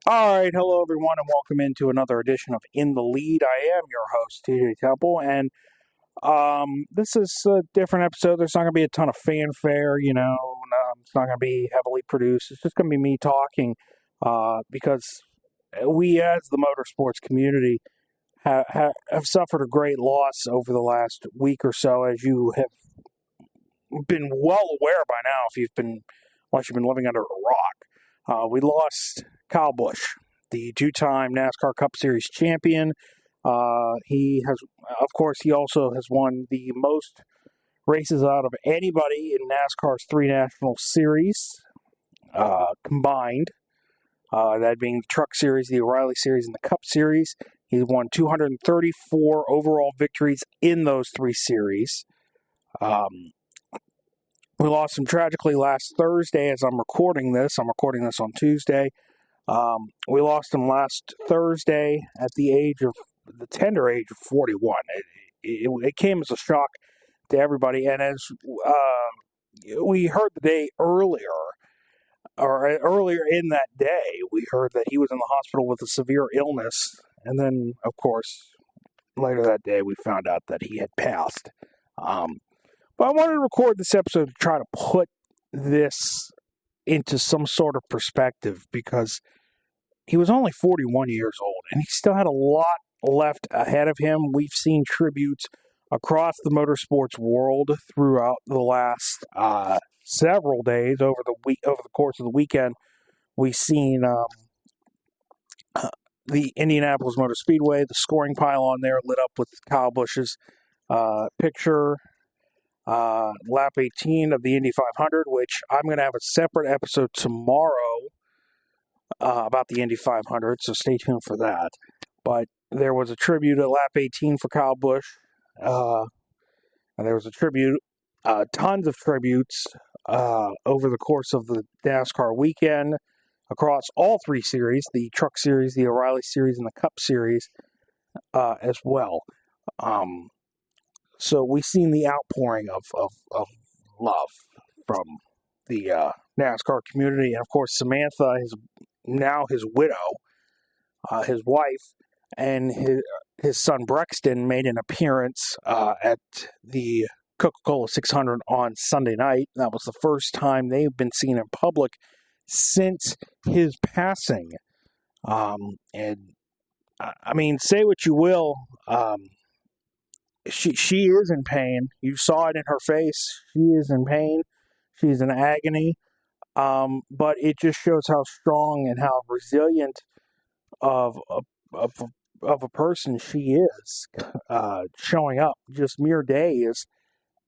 All right, hello everyone, and welcome into another edition of In the Lead. I am your host, TJ Temple, and this is a different episode. There's not going to be a ton of fanfare, it's not going to be heavily produced. It's just going to be me talking because we, as the motorsports community, have suffered a great loss over the last week or so, as you have been well aware by now unless you've been living under a rock. We lost Kyle Busch, the two-time NASCAR Cup Series champion. He also has won the most races out of anybody in NASCAR's three national series combined. That being the Truck Series, the O'Reilly Series, and the Cup Series. He won 234 overall victories in those three series. We lost him tragically last Thursday as I'm recording this. I'm recording this on Tuesday. We lost him last Thursday at the tender age of 41. It came as a shock to everybody. And as we heard the day earlier, or earlier in that day, we heard that he was in the hospital with a severe illness. And then, of course, later that day, we found out that he had passed. But I wanted to record this episode to try to put this into some sort of perspective because he was only 41 years old and he still had a lot left ahead of him. We've seen tributes across the motorsports world throughout the last several days over the course of the weekend. We've seen the Indianapolis Motor Speedway, the scoring pylon there lit up with Kyle Busch's picture. Lap 18 of the Indy 500, which I'm going to have a separate episode tomorrow about the Indy 500, so stay tuned for that. But there was a tribute at lap 18 for Kyle Busch. And there was a tribute, tons of tributes over the course of the NASCAR weekend across all three series, the Truck Series, the O'Reilly Series, and the Cup Series as well. So we've seen the outpouring of love from the NASCAR community. And, of course, Samantha, his widow, his wife, and his son Brexton made an appearance at the Coca-Cola 600 on Sunday night. That was the first time they've been seen in public since his passing. And, I mean, say what you will, She is in pain. You saw it in her face. She is in pain. She's in agony. But it just shows how strong and how resilient of a person she is, showing up just mere days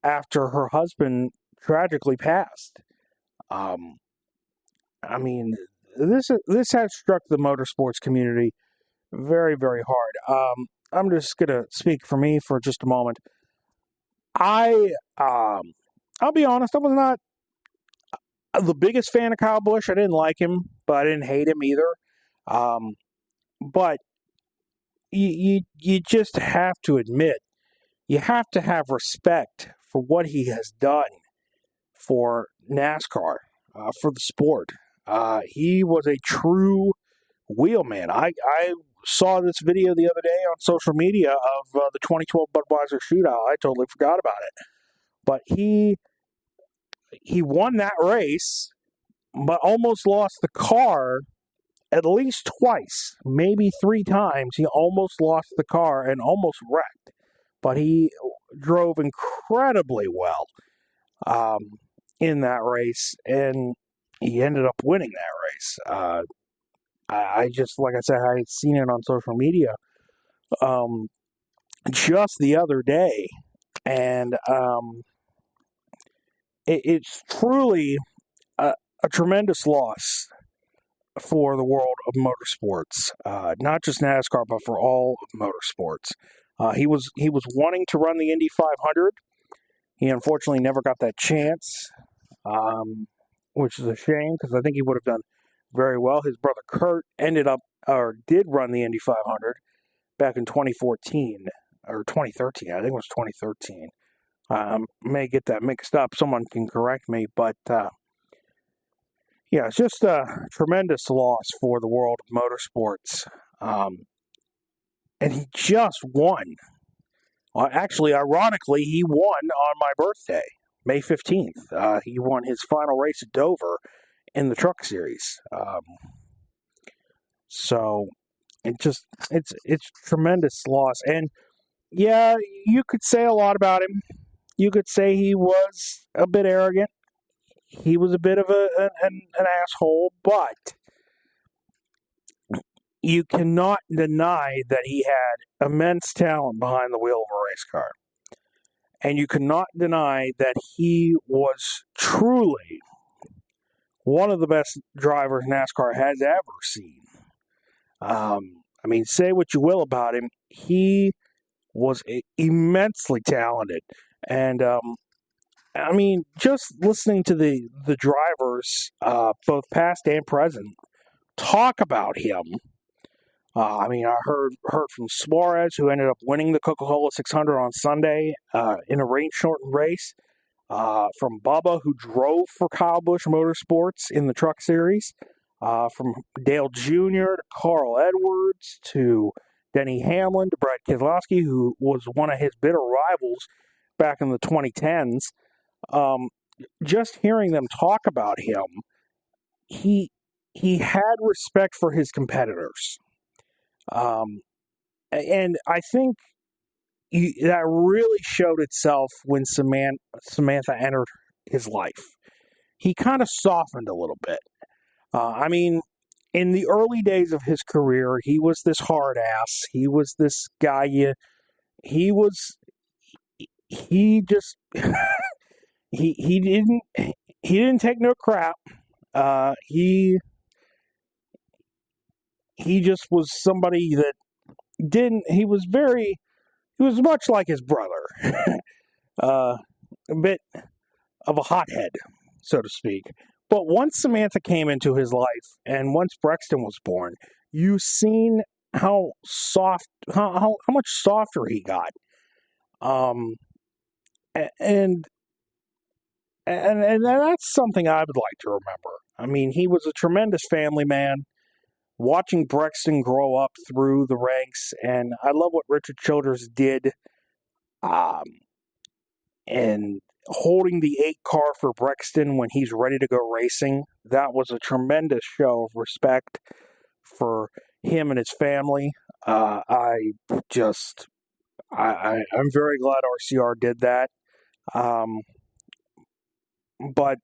after her husband tragically passed. I mean, this has struck the motorsports community very, very hard. I'm just going to speak for me for just a moment. I'll be honest, I was not the biggest fan of Kyle Busch. I didn't like him, but I didn't hate him either. But you just have to admit, you have to have respect for what he has done for NASCAR, for the sport. He was a true wheelman. I saw this video the other day on social media of the 2012 Budweiser shootout. I totally forgot about it. But he won that race, but almost lost the car at least twice, maybe three times. He almost lost the car and almost wrecked. But he drove incredibly well in that race, and he ended up winning that race. I just, like I said, I had seen it on social media just the other day, and it's truly a tremendous loss for the world of motorsports, not just NASCAR, but for all of motorsports. He was wanting to run the Indy 500. He unfortunately never got that chance, which is a shame because I think he would have done very well. His brother Kurt did run the Indy 500 back in 2014 or 2013. I think it was 2013. May get that mixed up. Someone can correct me, but Yeah, it's just a tremendous loss for the world of motorsports. And he just won. Actually, ironically, he won on my birthday, May 15th. He won his final race at Dover in the Truck Series. So it's tremendous loss. And yeah, you could say a lot about him. You could say he was a bit arrogant. He was a bit of an asshole, but you cannot deny that he had immense talent behind the wheel of a race car. And you cannot deny that he was truly one of the best drivers NASCAR has ever seen. I mean, say what you will about him, he was immensely talented. And, I mean, just listening to the drivers, both past and present, talk about him. I mean, I heard from Suarez, who ended up winning the Coca-Cola 600 on Sunday in a rain-shortened race. From Bubba, who drove for Kyle Busch Motorsports in the Truck Series. From Dale Jr. to Carl Edwards to Denny Hamlin to Brad Keselowski, who was one of his bitter rivals back in the 2010s. Just hearing them talk about him, he had respect for his competitors. And I think that really showed itself when Samantha entered his life. He kind of softened a little bit. I mean, in the early days of his career, he was this hard ass. He was this guy. He just he didn't take no crap. He just was somebody that didn't. He was much like his brother, a bit of a hothead, so to speak. But once Samantha came into his life, and once Brexton was born, you've seen how much softer he got. And that's something I would like to remember. I mean, he was a tremendous family man. Watching Brexton grow up through the ranks, and I love what Richard Childress did, and holding the 8 car for Brexton when he's ready to go racing. That was a tremendous show of respect for him and his family. I'm very glad RCR did that. But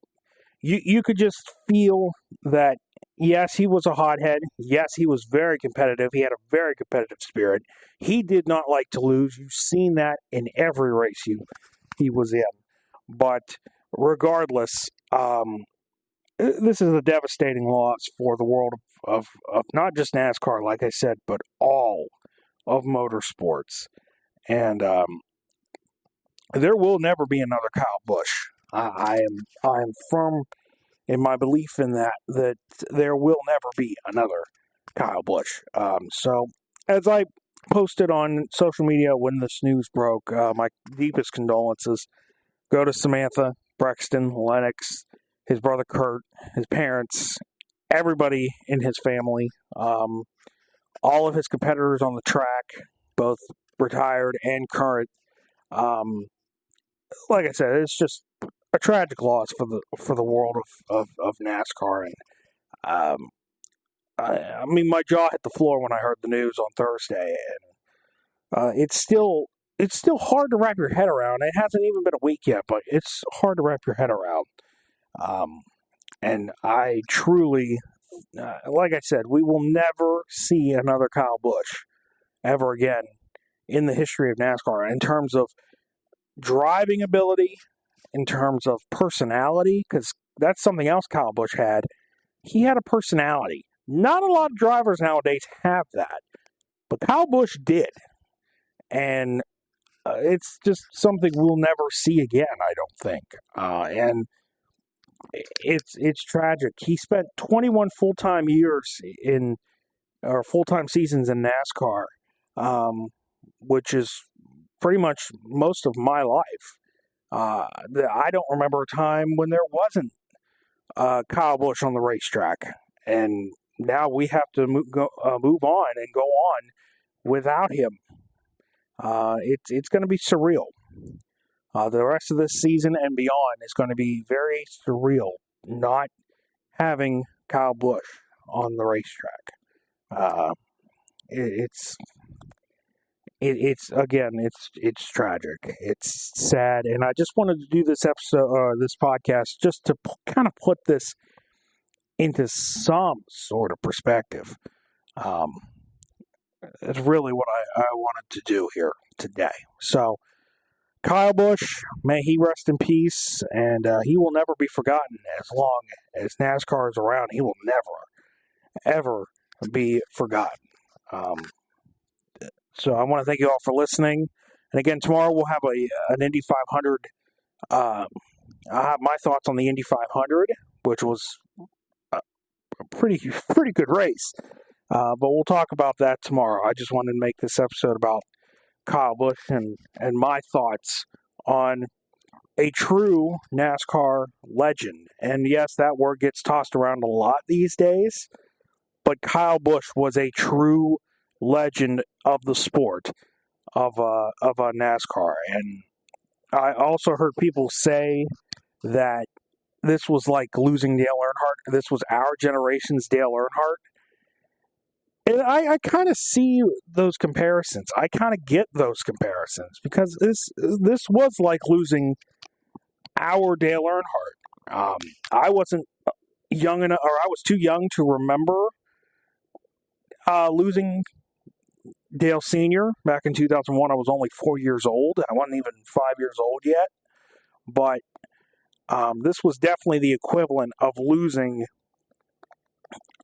you could just feel that, yes, he was a hothead. Yes, he was very competitive. He had a very competitive spirit. He did not like to lose. You've seen that in every race he was in. But regardless, this is a devastating loss for the world of not just NASCAR, like I said, but all of motorsports. And there will never be another Kyle Busch. I am firm in my belief in that there will never be another Kyle Busch. So, as I posted on social media when this news broke, my deepest condolences go to Samantha, Brexton, Lennox, his brother Kurt, his parents, everybody in his family, all of his competitors on the track, both retired and current. Like I said, it's just a tragic loss for the world of NASCAR. And I mean, my jaw hit the floor when I heard the news on Thursday, and it's still hard to wrap your head around. It hasn't even been a week yet, but it's hard to wrap your head around. And I truly, like I said, we will never see another Kyle Busch ever again in the history of NASCAR in terms of driving ability, in terms of personality, because that's something else Kyle Busch had. He had a personality. Not a lot of drivers nowadays have that, but Kyle Busch did. And it's just something we'll never see again, I don't think. And it's tragic. He spent 21 full-time seasons in NASCAR, which is pretty much most of my life. I don't remember a time when there wasn't Kyle Busch on the racetrack, and now we have to move on and go on without him. It's going to be surreal. The rest of this season and beyond is going to be very surreal not having Kyle Busch on the racetrack. It's tragic. It's sad, and I just wanted to do this episode, this podcast, just to kind of put this into some sort of perspective. It's really what I wanted to do here today. So, Kyle Busch, may he rest in peace, and he will never be forgotten as long as NASCAR is around. He will never, ever be forgotten. So I want to thank you all for listening. And again, tomorrow we'll have an Indy 500. I'll have my thoughts on the Indy 500, which was a pretty good race. But we'll talk about that tomorrow. I just wanted to make this episode about Kyle Busch and my thoughts on a true NASCAR legend. And yes, that word gets tossed around a lot these days, but Kyle Busch was a true legend of the sport of NASCAR. And I also heard people say that this was like losing Dale Earnhardt. This was our generation's Dale Earnhardt. And I kind of see those comparisons. I kind of get those comparisons because this was like losing our Dale Earnhardt. I wasn't young enough, or I was too young to remember losing Dale Sr. back in 2001. I was only 4 years old. I wasn't even 5 years old yet. But this was definitely the equivalent of losing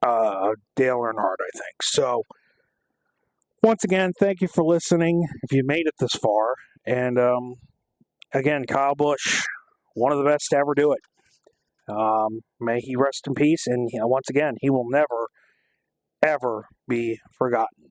Dale Earnhardt, I think. So, once again, thank you for listening, if you made it this far. And, again, Kyle Busch, one of the best to ever do it. May he rest in peace. And once again, he will never, ever be forgotten.